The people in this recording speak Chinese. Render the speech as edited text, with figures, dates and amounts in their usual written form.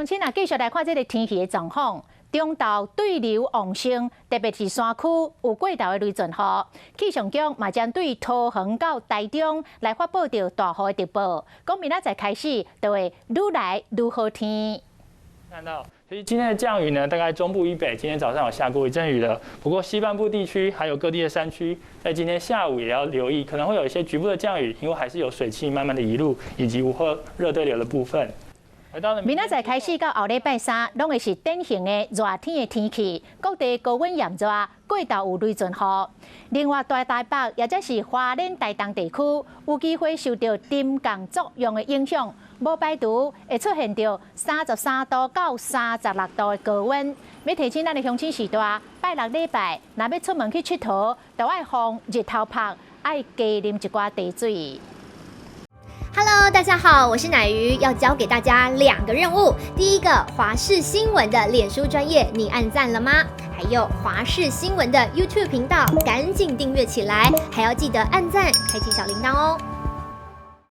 亲啊，继续来看这个天气的状况。中昼对流旺盛，特别是山区有过头的雷阵雨。气象局嘛将对桃园到台中来发布到大雨的特报，讲明仔载开始就会愈来愈好天。看到，其实今天的降雨呢，大概中部以北今天早上有下过一阵雨了。不过西半部地区还有各地的山区，在今天下午也要留意，可能会有一些局部的降雨，因为还是有水汽慢慢的移入，以及午后热对流的部分。明仔载开始到后礼拜三，拢会是典型的热天的天气，各地高温炎热，过头有雷阵雨。另外，大台北也就是花莲台东地区，有机会受到沉降作用的影响，无排除会出现到33度到36度的高温。要提醒咱的乡亲时代，拜六礼拜若要出门去佚佗，就要防日头晒，爱加啉一寡茶水。Hello， 大家好，我是乃瑜，要教给大家2个任务。第一个，华视新闻的脸书专页，你按赞了吗？还有华视新闻的 YouTube 频道，赶紧订阅起来，还要记得按赞，开启小铃铛哦。